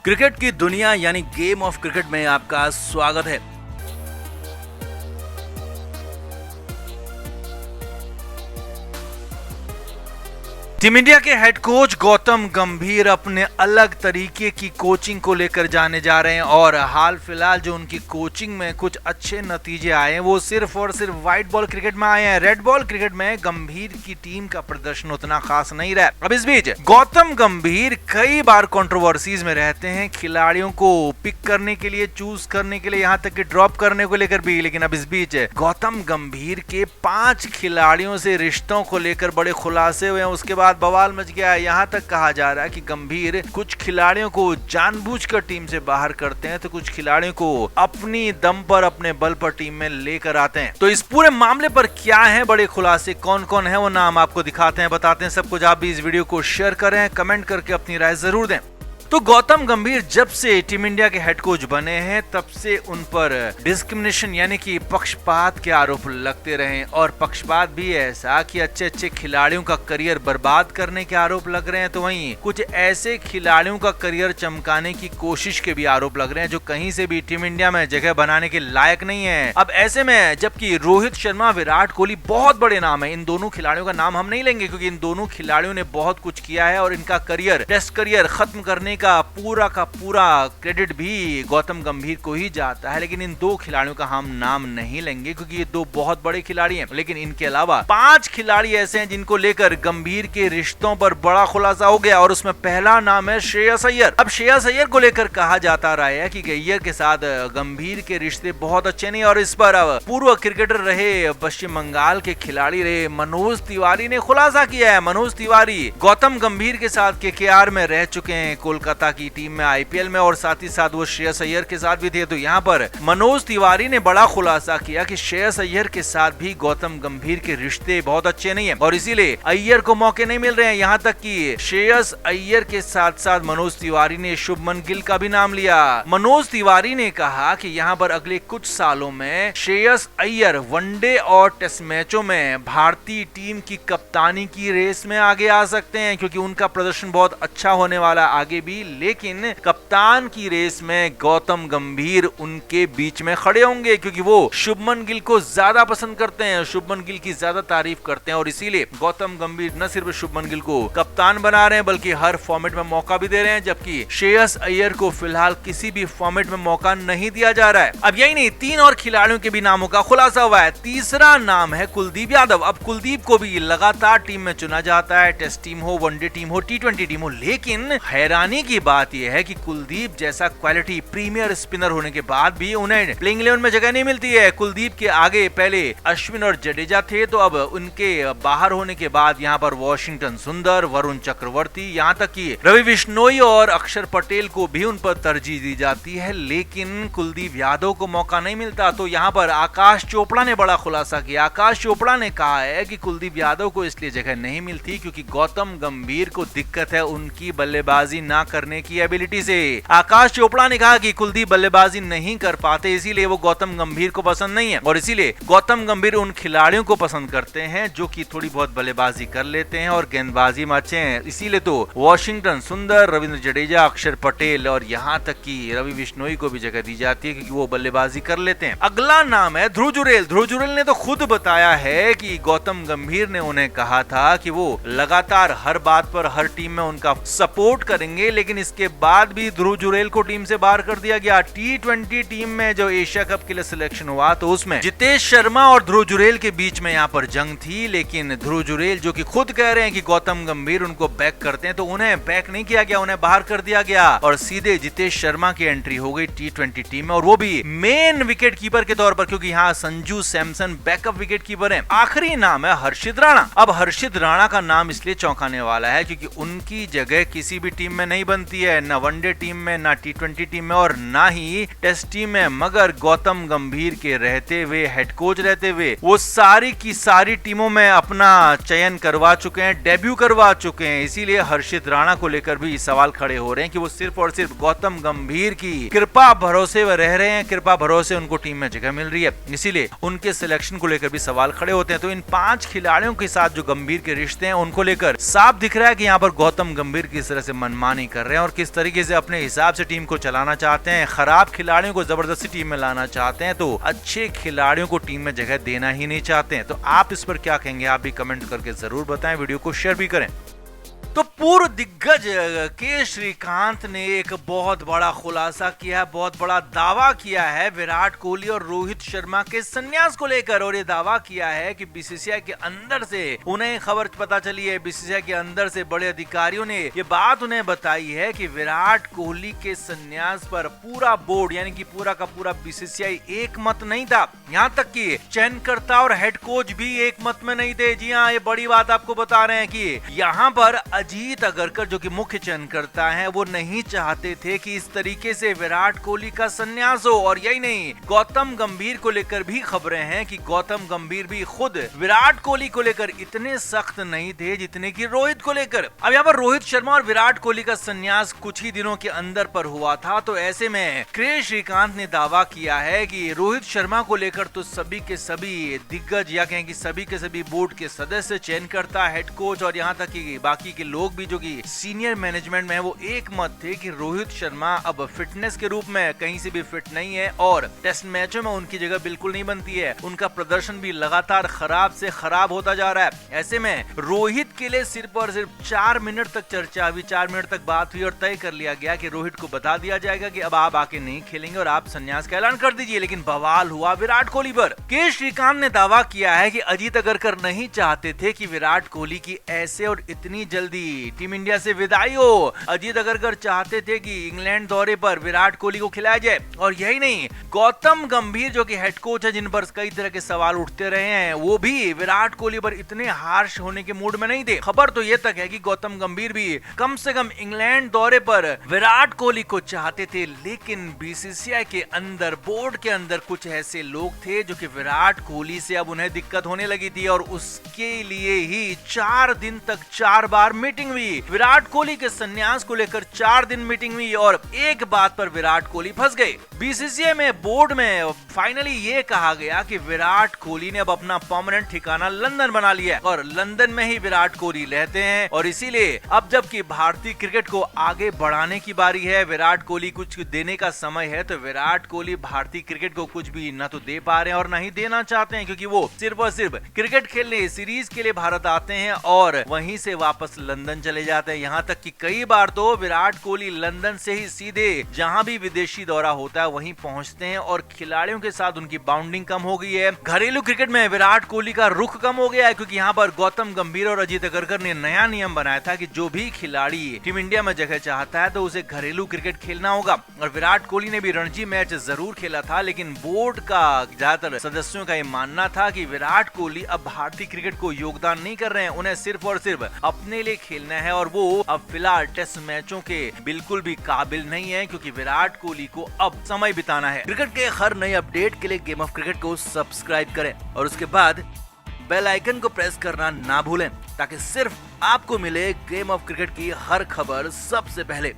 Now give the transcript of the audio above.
Cricket की दुनिया यानी गेम ऑफ क्रिकेट में आपका स्वागत है। टीम इंडिया के हेड कोच गौतम गंभीर अपने अलग तरीके की कोचिंग को लेकर जाने जा रहे हैं और हाल फिलहाल जो उनकी कोचिंग में कुछ अच्छे नतीजे आए हैं वो सिर्फ और सिर्फ व्हाइट बॉल क्रिकेट में आए हैं। रेड बॉल क्रिकेट में गंभीर की टीम का प्रदर्शन उतना खास नहीं रहा। अब इस बीच गौतम गंभीर कई बार कंट्रोवर्सीज में रहते हैं, खिलाड़ियों को पिक करने के लिए, चूज करने के लिए, यहाँ तक कि ड्रॉप करने को लेकर भी। लेकिन अब इस बीच गौतम गंभीर के 5 खिलाड़ियों से रिश्तों को लेकर बड़े खुलासे हुए हैं। उसके बाद बवाल मच गया है। यहाँ तक कहा जा रहा है कि गंभीर कुछ खिलाड़ियों को जानबूझकर टीम से बाहर करते हैं तो कुछ खिलाड़ियों को अपनी दम पर, अपने बल पर टीम में लेकर आते हैं। तो इस पूरे मामले पर क्या है बड़े खुलासे, कौन कौन है वो नाम आपको दिखाते हैं, बताते हैं सब कुछ। आप भी इस वीडियो को शेयर करें, कमेंट करके अपनी राय जरूर दें। तो गौतम गंभीर जब से टीम इंडिया के हेड कोच बने हैं तब से उन पर डिस्क्रिमिनेशन यानी कि पक्षपात के आरोप लगते रहे और पक्षपात भी ऐसा कि अच्छे अच्छे खिलाड़ियों का करियर बर्बाद करने के आरोप लग रहे हैं, तो वहीं कुछ ऐसे खिलाड़ियों का करियर चमकाने की कोशिश के भी आरोप लग रहे हैं जो कहीं से भी टीम इंडिया में जगह बनाने के लायक नहीं है। अब ऐसे में जबकि रोहित शर्मा, विराट कोहली बहुत बड़े नाम है, इन दोनों खिलाड़ियों का नाम हम नहीं लेंगे क्योंकि इन दोनों खिलाड़ियों ने बहुत कुछ किया है और इनका करियर, टेस्ट करियर खत्म करने का पूरा क्रेडिट भी गौतम गंभीर को ही जाता है। लेकिन इन 2 खिलाड़ियों का हम नाम नहीं लेंगे क्योंकि ये 2 बहुत बड़े खिलाड़ी हैं। लेकिन इनके अलावा 5 खिलाड़ी ऐसे हैं जिनको लेकर गंभीर के रिश्तों पर बड़ा खुलासा हो गया और उसमें पहला नाम है श्रेयस अय्यर। अब श्रेयस अय्यर को लेकर कहा जाता रहा है कि अय्यर के साथ गंभीर के रिश्ते बहुत अच्छे नहीं और इस पर पूर्व क्रिकेटर रहे, पश्चिम बंगाल के खिलाड़ी रहे मनोज तिवारी ने खुलासा किया है। मनोज तिवारी गौतम गंभीर के साथ केकेआर में रह चुके हैं, कोलकाता की टीम में, आईपीएल में, और साथ ही साथ वो श्रेयस अय्यर के साथ भी थे। तो यहाँ पर मनोज तिवारी ने बड़ा खुलासा किया कि श्रेयस अय्यर के साथ भी गौतम गंभीर के रिश्ते बहुत अच्छे नहीं है और इसीलिए अय्यर को मौके नहीं मिल रहे हैं। यहाँ तक कि श्रेयस अय्यर के साथ साथ मनोज तिवारी ने शुभमन गिल का भी नाम लिया। मनोज तिवारी ने कहा कि यहाँ पर अगले कुछ सालों में श्रेयस अय्यर वनडे और टेस्ट मैचों में भारतीय टीम की कप्तानी की रेस में आगे आ सकते हैं क्योंकि उनका प्रदर्शन बहुत अच्छा होने वाला आगे भी। लेकिन कप्तान की रेस में गौतम गंभीर उनके बीच में खड़े होंगे क्योंकि वो शुभमन गिल को ज्यादा पसंद करते हैं, शुभमन गिल की ज्यादा तारीफ करते हैं और इसीलिए गौतम गंभीर न सिर्फ शुभमन गिल को कप्तान बना रहे हैं बल्कि हर फॉर्मेट में मौका भी दे रहे हैं, जबकि श्रेयस अय्यर को फिलहाल किसी भी फॉर्मेट में मौका नहीं दिया जा रहा है। अब यही नहीं, 3 और खिलाड़ियों के भी नामों का खुलासा हुआ है। तीसरा नाम है कुलदीप यादव। अब कुलदीप को भी लगातार टीम में चुना जाता है, टेस्ट टीम हो, वनडे टीम हो, T20 टीम हो। लेकिन हैरानी की बात यह है कि कुलदीप जैसा क्वालिटी प्रीमियर स्पिनर होने के बाद भी उन्हें प्लेइंग 11 में जगह नहीं मिलती है। कुलदीप के आगे पहले अश्विन और जडेजा थे तो अब उनके बाहर होने के बाद यहाँ पर वॉशिंगटन सुंदर, वरुण चक्रवर्ती, यहाँ तक कि रवि बिश्नोई और अक्षर पटेल को भी उन पर तरजीह दी जाती है। लेकिन कुलदीप यादव को मौका नहीं मिलता। तो यहाँ पर आकाश चोपड़ा ने बड़ा खुलासा किया। आकाश चोपड़ा ने कहा है कि कुलदीप यादव को इसलिए जगह नहीं मिलती क्योंकि गौतम गंभीर को दिक्कत है उनकी बल्लेबाजी ना करने की एबिलिटी से। आकाश चोपड़ा ने कहा कि कुलदीप बल्लेबाजी नहीं कर पाते इसीलिए वो गौतम गंभीर को पसंद नहीं है और इसीलिए गौतम गंभीर उन खिलाड़ियों को पसंद करते हैं जो कि थोड़ी बहुत बल्लेबाजी कर लेते हैं और गेंदबाजी में अच्छे हैं। इसीलिए तो वॉशिंगटन सुंदर, रविंद्र जडेजा, अक्षर पटेल और यहाँ तक कि रवि बिश्नोई को भी जगह दी जाती है क्योंकि वो बल्लेबाजी कर लेते हैं। अगला नाम है ध्रुव जुरेल। ध्रुव जुरेल ने तो खुद बताया है कि गौतम गंभीर ने उन्हें कहा था कि वो लगातार हर बात पर, हर टीम में उनका सपोर्ट करेंगे, लेकिन इसके बाद भी ध्रुव जुरेल को टीम से बाहर कर दिया गया। T20 टीम में जो एशिया कप के लिए सिलेक्शन हुआ तो उसमें जितेश शर्मा और ध्रुव जुरेल के बीच में यहाँ पर जंग थी, लेकिन ध्रुव जुरेल जो कि खुद कह रहे हैं कि गौतम गंभीर उनको बैक करते हैं तो उन्हें बैक नहीं किया गया, उन्हें बाहर कर दिया गया और सीधे जितेश शर्मा की एंट्री हो गई T20 टीम में और वो भी मेन विकेट कीपर के तौर पर क्योंकि यहाँ Sanju Samson backup wicket keeper है। आखिरी नाम है हर्षित राणा। अब हर्षित राणा का नाम इसलिए चौंकाने वाला है क्योंकि उनकी जगह किसी भी टीम में नहीं बनती है, न वनडे टीम में, ना T20 टीम में और ना ही टेस्ट टीम में। मगर गौतम गंभीर के रहते हुए, हेड कोच रहते हुए, वो सारी की सारी टीमों में अपना चयन करवा चुके हैं, डेब्यू करवा चुके हैं। इसीलिए हर्षित राणा को लेकर भी सवाल खड़े हो रहे हैं कि वो सिर्फ और सिर्फ गौतम गंभीर की कृपा भरोसे वो रह रहे हैं, कृपा भरोसे उनको टीम में जगह मिल रही है, इसीलिए उनके सिलेक्शन को लेकर भी सवाल खड़े होते हैं। तो इन 5 खिलाड़ियों के साथ जो गंभीर के रिश्ते हैं उनको लेकर साफ दिख रहा है कि यहाँ पर गौतम गंभीर किस तरह से मनमानी कर कर रहे हैं और किस तरीके से अपने हिसाब से टीम को चलाना चाहते हैं। खराब खिलाड़ियों को जबरदस्ती टीम में लाना चाहते हैं तो अच्छे खिलाड़ियों को टीम में जगह देना ही नहीं चाहते हैं। तो आप इस पर क्या कहेंगे, आप भी कमेंट करके जरूर बताएं, वीडियो को शेयर भी करें। तो पूर्व दिग्गज के श्रीकांत ने एक बहुत बड़ा खुलासा किया है, बहुत बड़ा दावा किया है विराट कोहली और रोहित शर्मा के संन्यास को लेकर। और ये दावा किया है कि बीसीसीआई के अंदर से उन्हें खबर पता चली है, बीसीसीआई के अंदर से बड़े अधिकारियों ने ये बात उन्हें बताई है कि विराट कोहली के संन्यास पर पूरा बोर्ड यानी कि पूरा का पूरा बीसीसीआई एक मत नहीं था। यहाँ तक कि चयनकर्ता और हेड कोच भी एक मत में नहीं थे। जी हाँ, ये बड़ी बात आपको बता रहे हैं कि यहाँ पर अजीत अगरकर जो कि मुख्य चयनकर्ता हैं, वो नहीं चाहते थे कि इस तरीके से विराट कोहली का संन्यास हो। और यही नहीं, गौतम गंभीर को लेकर भी खबरें हैं कि गौतम गंभीर भी खुद विराट कोहली को लेकर इतने सख्त नहीं थे जितने कि रोहित को लेकर। अब यहाँ पर रोहित शर्मा और विराट कोहली का संन्यास कुछ ही दिनों के अंदर पर हुआ था। तो ऐसे में के श्रीकांत ने दावा किया है कि रोहित शर्मा को लेकर तो सभी के सभी दिग्गज या कहें कि सभी के सभी बोर्ड के सदस्य, चयनकर्ता, हेड कोच और यहाँ तक कि बाकी के लोग भी जो कि सीनियर मैनेजमेंट में है, वो एक मत थे कि रोहित शर्मा अब फिटनेस के रूप में कहीं से भी फिट नहीं है और टेस्ट मैचों में उनकी जगह बिल्कुल नहीं बनती है। उनका प्रदर्शन भी लगातार खराब से खराब होता जा रहा है। ऐसे में रोहित के लिए सिर्फ और सिर्फ 4 मिनट तक चर्चा हुई, 4 मिनट तक बात हुई और तय कर लिया गया कि रोहित को बता दिया जाएगा कि अब आप आके नहीं खेलेंगे और आप संन्यास का ऐलान कर दीजिए। लेकिन बवाल हुआ विराट कोहली पर। के श्रीकांत ने दावा किया है कि अजीत अगरकर नहीं चाहते थे कि विराट कोहली की ऐसे और इतनी जल्दी टीम इंडिया से विदाई हो। अजीत अगरकर चाहते थे कि इंग्लैंड दौरे पर विराट कोहली को खिलाया जाए। और यही नहीं, गौतम गंभीर जो कि हेड कोच है, जिन पर कई तरह के सवाल उठते रहे हैं, वो भी विराट कोहली पर इतने हार्श होने के मूड में नहीं थे। खबर तो ये तक है कि गौतम गंभीर भी कम से कम इंग्लैंड दौरे पर विराट कोहली को चाहते थे। लेकिन बीसीसीआई के अंदर, बोर्ड के अंदर कुछ ऐसे लोग थे जो कि विराट कोहली से अब उन्हें दिक्कत होने लगी थी और उसके लिए ही 4 दिन तक 4 बार मीटिंग हुई। विराट कोहली के संन्यास को लेकर 4 दिन मीटिंग हुई और एक बात पर विराट कोहली फंस गए। बीसीसीआई में, बोर्ड में फाइनली ये कहा गया कि विराट कोहली ने अब अपना परमानेंट ठिकाना लंदन बना लिया है और लंदन में ही विराट कोहली रहते हैं। और इसीलिए अब जबकि भारतीय क्रिकेट को आगे बढ़ाने की बारी है, विराट कोहली कुछ देने का समय है, तो विराट कोहली भारतीय क्रिकेट को कुछ भी न तो दे पा रहे हैं और न ही देना चाहते हैं, क्योंकि वो सिर्फ और सिर्फ क्रिकेट खेलने, सीरीज के लिए भारत आते हैं और वहीं से वापस लंदन चले जाते हैं। यहाँ तक कि कई बार तो विराट कोहली लंदन से ही सीधे जहां भी विदेशी दौरा होता है वहीं पहुंचते हैं और खिलाड़ियों के साथ उनकी बाउंडिंग कम हो गई है। घरेलू क्रिकेट में विराट कोहली का रुख कम हो गया है, क्योंकि यहाँ पर गौतम गंभीर और अजीत अगरकर ने नया नियम बनाया था कि जो भी खिलाड़ी टीम इंडिया में जगह चाहता है तो उसे घरेलू क्रिकेट खेलना होगा। और विराट कोहली ने भी रणजी मैच जरूर खेला था, लेकिन बोर्ड का ज्यादातर सदस्यों का ये मानना था कि विराट कोहली अब भारतीय क्रिकेट को योगदान नहीं कर रहे हैं, उन्हें सिर्फ और सिर्फ अपने लिए खेलना है और वो अब फिलहाल टेस्ट मैचों के बिल्कुल भी काबिल नहीं है, क्योंकि विराट कोहली को अब समय बिताना है। क्रिकेट के हर नए अपडेट के लिए गेम ऑफ क्रिकेट को सब्सक्राइब करें और उसके बाद बेल आइकन को प्रेस करना ना भूलें, ताकि सिर्फ आपको मिले गेम ऑफ क्रिकेट की हर खबर सबसे पहले।